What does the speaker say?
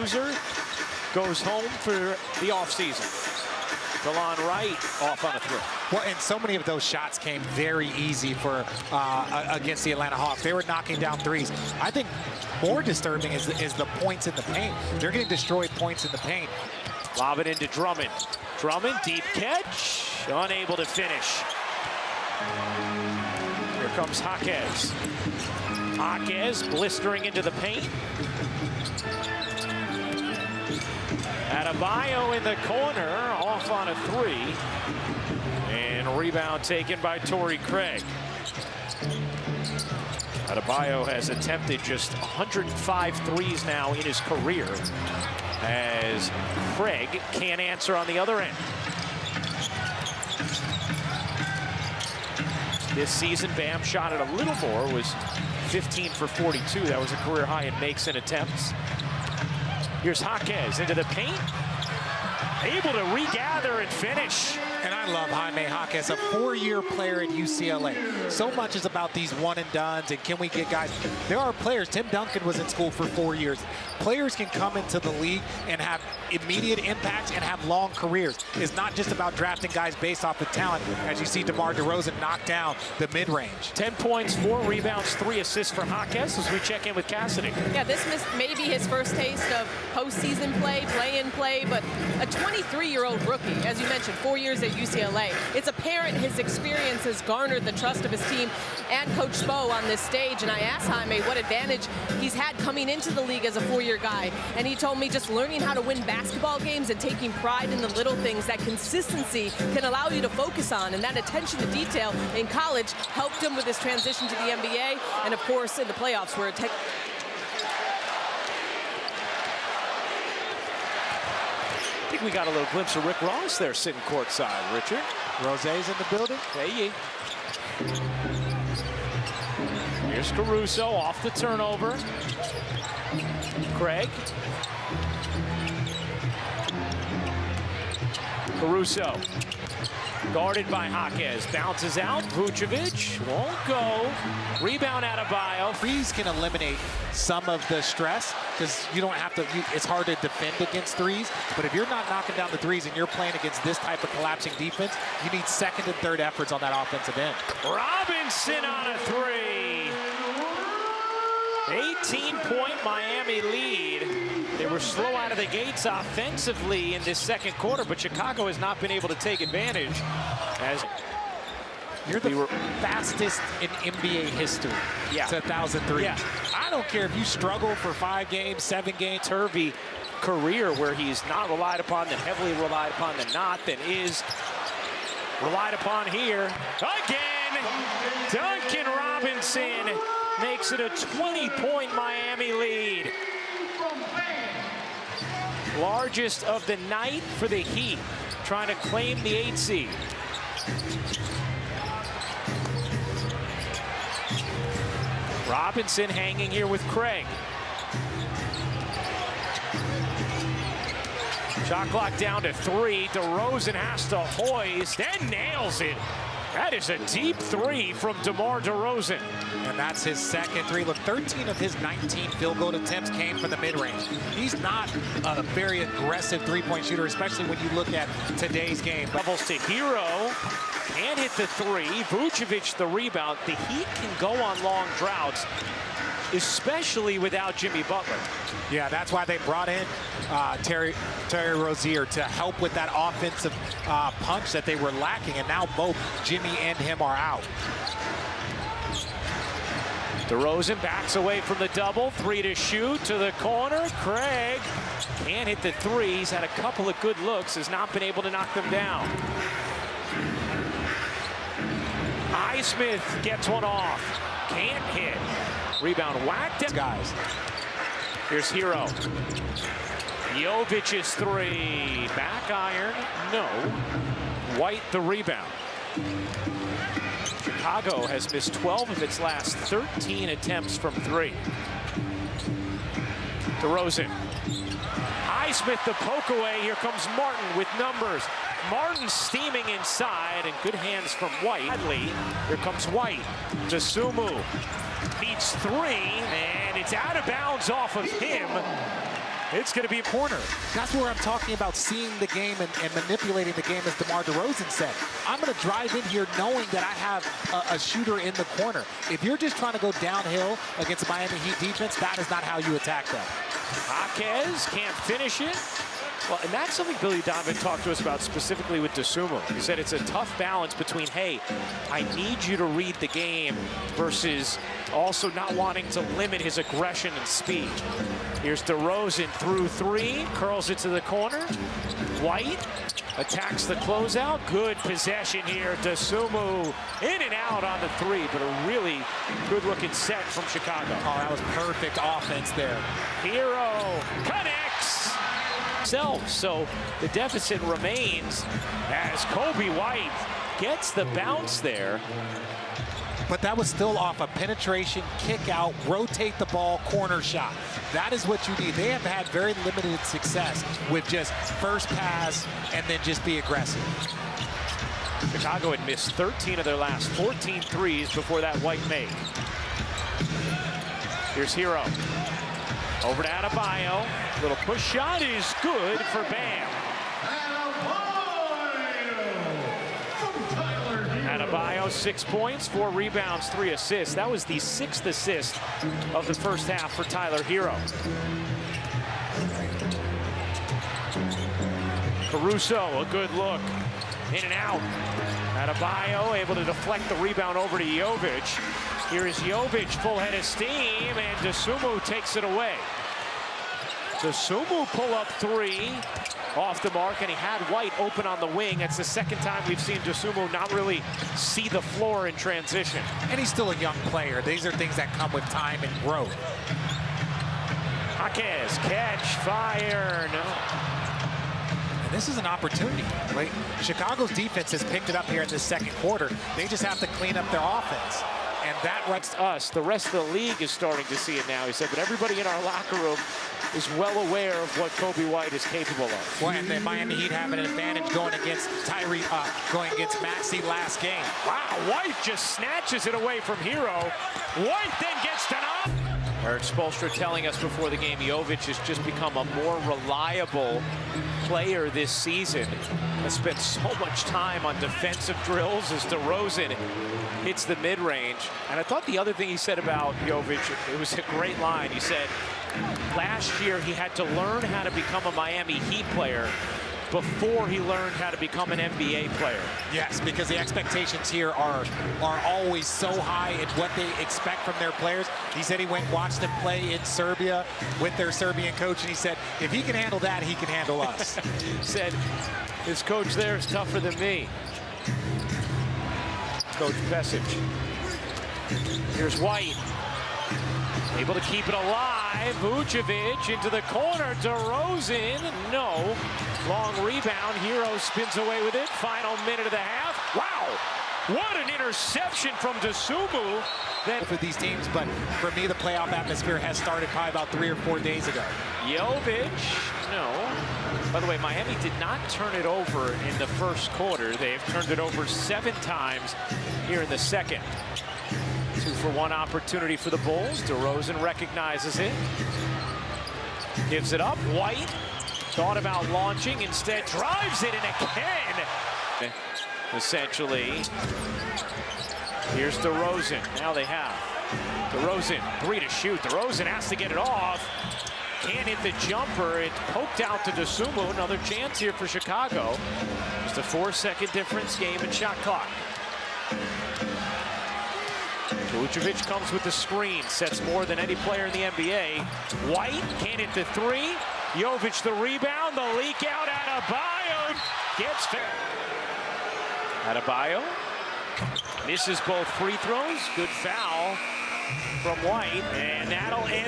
loser goes home for the offseason. DeLon Wright off on a throw. Well, and so many of those shots came very easy for against the Atlanta Hawks. They were knocking down threes. I think more disturbing is the points in the paint. They're getting destroyed points in the paint. Lob it into Drummond. Drummond, deep catch, unable to finish. Here comes Jaquez. Jaquez blistering into the paint. Adebayo in the corner, off on a three. And rebound taken by Torrey Craig. Adebayo has attempted just 105 threes now in his career, as Craig can't answer on the other end. This season, Bam shot it a little more, was 15 for 42. That was a career high in makes and attempts. Here's Jaquez into the paint, able to regather and finish. And I love Jaime Jaquez, a 4-year player at UCLA. So much is about these one-and-dones, and can we get guys? There are players. Tim Duncan was in school for 4 years. Players can come into the league and have immediate impacts and have long careers. It's not just about drafting guys based off of talent, as you see DeMar DeRozan knock down the mid-range. 10 points, 4 rebounds, 3 assists for Jaquez as we check in with Cassidy. Yeah, this may be his first taste of postseason play-in play, but a 23-year-old rookie, as you mentioned, 4 years at UCLA. It's apparent his experience has garnered the trust of his team and Coach Spo on this stage, and I asked Jaime what advantage he's had coming into the league as a 4-year guy, and he told me just learning how to win basketball games and taking pride in the little things. That consistency can allow you to focus on, and that attention to detail in college helped him with his transition to the NBA, and of course in the playoffs where I think we got a little glimpse of Rick Ross there sitting courtside, Richard. Rosé's in the building. Hey, here's Caruso off the turnover. Craig. Caruso. Guarded by Jaquez. Bounces out. Vucevic won't go. Rebound Adebayo. Threes can eliminate some of the stress because you don't have to, it's hard to defend against threes. But if you're not knocking down the threes and you're playing against this type of collapsing defense, you need second and third efforts on that offensive end. Robinson on a three. 18-point Miami lead. They were slow out of the gates offensively in this second quarter, but Chicago has not been able to take advantage. As you're the fastest in NBA history to 1,003. Yeah. I don't care if you struggle for 5 games, 7 games. Turvey career where he's not relied upon, then heavily relied upon, then not, then is relied upon here. Again, Duncan Robinson makes it a 20-point Miami lead. Largest of the night for the Heat, trying to claim the 8 seed. Robinson hanging here with Craig. Shot clock down to 3. DeRozan has to hoist and nails it. That is a deep 3 from DeMar DeRozan. And that's his second 3. Look, 13 of his 19 field goal attempts came from the mid-range. He's not a very aggressive three-point shooter, especially when you look at today's game. Levels to Hero. Can't hit the 3. Vucevic the rebound. The Heat can go on long droughts, especially without Jimmy Butler. Yeah, that's why they brought in Terry Rozier to help with that offensive punch that they were lacking, and now both Jimmy and him are out. DeRozan backs away from the double. 3 to shoot to the corner. Craig can't hit the 3. He's had a couple of good looks, has not been able to knock them down. Highsmith gets one off. Can't hit. Rebound whacked. Guys. Here's Hero. Jovic's 3. Back iron. No. White the rebound. Chicago has missed 12 of its last 13 attempts from 3. DeRozan. Highsmith the poke away. Here comes Martin with numbers. Martin steaming inside, and good hands from White. Here comes White. To Sumu. Beats 3, and it's out of bounds off of him. It's going to be a corner. That's where I'm talking about seeing the game and manipulating the game, as DeMar DeRozan said. I'm going to drive in here knowing that I have a shooter in the corner. If you're just trying to go downhill against the Miami Heat defense, that is not how you attack them. Jaquez can't finish it. Well, and that's something Billy Donovan talked to us about specifically with DeSumo. He said it's a tough balance between, hey, I need you to read the game versus also not wanting to limit his aggression and speed. Here's DeRozan through three, curls it to the corner. White attacks the closeout. Good possession here. DeSumo in and out on the three, but a really good-looking set from Chicago. Oh, that was perfect offense there. Hero connects. So the deficit remains as Kobe White gets the bounce there. But that was still off a penetration, kick out, rotate the ball, corner shot. That is what you need. They have had very limited success with just first pass and then just be aggressive. Chicago had missed 13 of their last 14 threes before that White make. Here's Hero. Over to Adebayo. Little push shot is good for Bam. Adebayo, 6 points, 4 rebounds, 3 assists. That was the 6th assist of the first half for Tyler Hero. Caruso, a good look. In and out. Adebayo able to deflect the rebound over to Jovic. Here is Jovic, full head of steam, and DeSumo takes it away. DeSumo pull up three off the mark, and he had White open on the wing. That's the second time we've seen DeSumo not really see the floor in transition. And he's still a young player. These are things that come with time and growth. Jaquez, catch, fire, no. And this is an opportunity. Like, Chicago's defense has picked it up here in the second quarter. They just have to clean up their offense. And that runs us. The rest of the league is starting to see it now, he said, but everybody in our locker room is well aware of what Kobe White is capable of. Well, and the Miami Heat have an advantage going against going against Maxey last game. Wow, White just snatches it away from Hero. White then gets done up. Eric Spoelstra telling us before the game, Jovic has just become a more reliable player this season. Has spent so much time on defensive drills as DeRozan hits the mid-range. And I thought the other thing he said about Jovic, it was a great line. He said, last year he had to learn how to become a Miami Heat player before he learned how to become an NBA player. Yes, because the expectations here are always so high in what they expect from their players. He said he went and watched them play in Serbia with their Serbian coach, and he said, if he can handle that, he can handle us. Said, his coach there is tougher than me. Coach Pesic. Here's White. Able to keep it alive. Vucevic into the corner. DeRozan, no. Long rebound. Hero spins away with it. Final minute of the half. Wow! What an interception from DeSumo. For these teams, but for me, the playoff atmosphere has started probably about 3 or 4 days ago. Jovic, no. By the way, Miami did not turn it over in the first quarter. They've turned it over 7 times here in the second. 2-for-1 opportunity for the Bulls. DeRozan recognizes it. Gives it up. White thought about launching, instead drives it, and again. Essentially. Here's DeRozan. Now they have DeRozan, 3 to shoot. DeRozan has to get it off. Can't hit the jumper. It poked out to DeSumo. Another chance here for Chicago. Just a 4-second difference, game and shot clock. Vucevic comes with the screen, sets more than any player in the NBA. White can't hit the 3. Jovic the rebound, the leak out. Adebayo gets fair. Adebayo misses both free throws. Good foul from White, and that'll end.